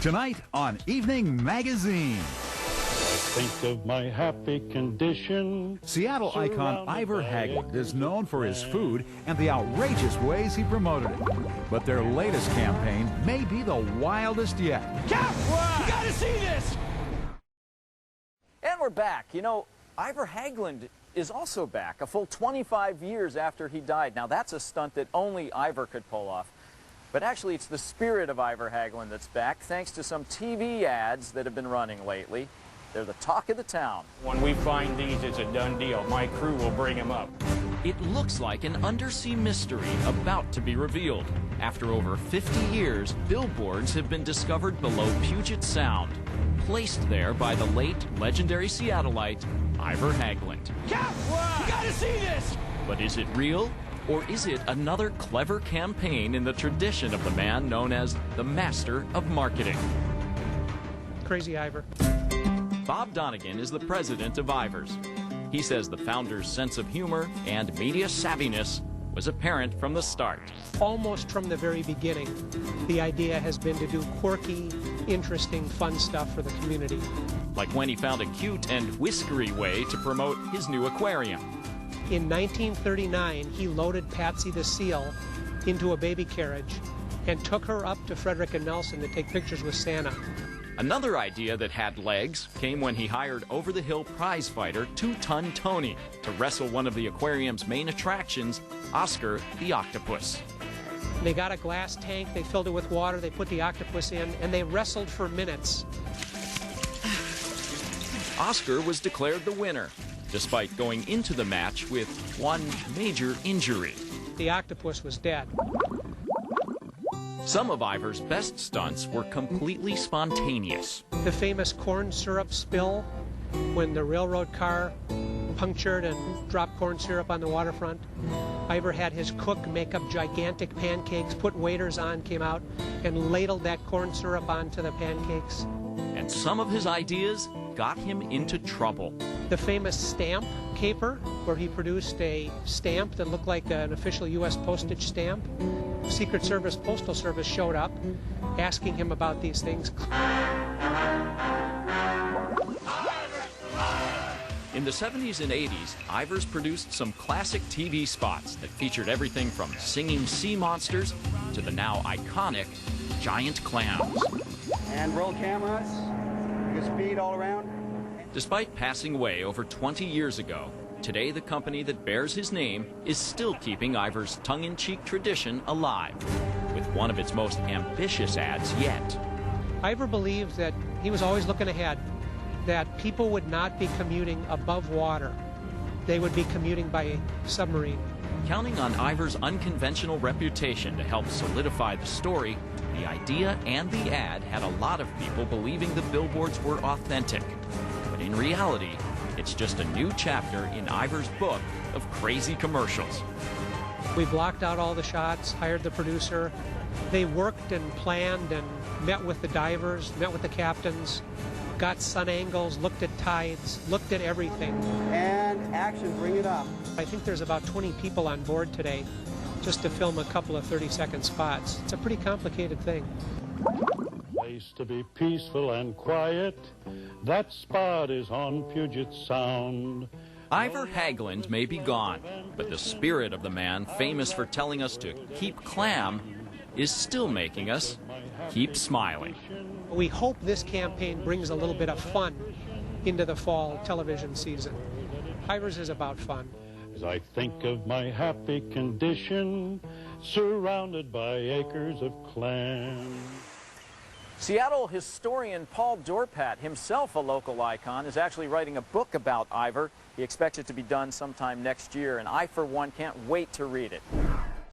Tonight on Evening Magazine. Think of my happy condition. Seattle icon Ivar Haglund is known for his food and the outrageous ways he promoted it. But their latest campaign may be the wildest yet. Cap! You gotta see this! And we're back. You know, Ivar Haglund is also back, a full 25 years after he died. Now, that's a stunt that only Ivar could pull off. But actually, it's the spirit of Ivar Haglund that's back, thanks to some TV ads that have been running lately. They're the talk of the town. When we find these, it's a done deal. My crew will bring them up. It looks like an undersea mystery about to be revealed. After over 50 years, billboards have been discovered below Puget Sound, placed there by the late legendary Seattleite Ivar Haglund. Cap! You gotta see this! But is it real? Or is it another clever campaign in the tradition of the man known as the master of marketing? Crazy Ivar. Bob Donegan is the president of Ivar's. He says the founder's sense of humor and media savviness was apparent from the start. Almost from the very beginning, the idea has been to do quirky, interesting, fun stuff for the community. Like when he found a cute and whiskery way to promote his new aquarium. In 1939, he loaded Patsy the seal into a baby carriage and took her up to Frederick and Nelson to take pictures with Santa. Another idea that had legs came when he hired over-the-hill prize fighter Two-Ton Tony to wrestle one of the aquarium's main attractions, Oscar the octopus. They got a glass tank, they filled it with water, they put the octopus in, and they wrestled for minutes. Oscar was declared the winner, despite going into the match with one major injury. The octopus was dead. Some of Ivar's best stunts were completely spontaneous. The famous corn syrup spill, when the railroad car punctured and dropped corn syrup on the waterfront. Ivar had his cook make up gigantic pancakes, put waiters on, came out, and ladled that corn syrup onto the pancakes. And some of his ideas got him into trouble. The famous stamp caper, where he produced a stamp that looked like an official U.S. postage stamp. Secret Service, Postal Service showed up asking him about these things. In the 70s and 80s, Ivar's produced some classic TV spots that featured everything from singing sea monsters to the now iconic giant clams. And roll cameras, good speed all around. Despite passing away over 20 years ago, today the company that bears his name is still keeping Ivar's tongue-in-cheek tradition alive, with one of its most ambitious ads yet. Ivar believed that he was always looking ahead, that people would not be commuting above water. They would be commuting by submarine. Counting on Ivar's unconventional reputation to help solidify the story, the idea and the ad had a lot of people believing the billboards were authentic. But in reality, it's just a new chapter in Ivar's book of crazy commercials. We blocked out all the shots, hired the producer. They worked and planned and met with the divers, met with the captains, got sun angles, looked at tides, looked at everything. And action, bring it up. I think there's about 20 people on board today just to film a couple of 30-second spots. It's a pretty complicated thing. Place to be peaceful and quiet. That spot is on Puget Sound. Ivar Haglund may be gone, but the spirit of the man famous for telling us to keep clam is still making us keep smiling. We hope this campaign brings a little bit of fun into the fall television season. Ivar's is about fun. As I think of my happy condition, surrounded by acres of clams. Seattle historian Paul Dorpat, himself a local icon, is actually writing a book about Ivar. He expects it to be done sometime next year, and I, for one, can't wait to read it.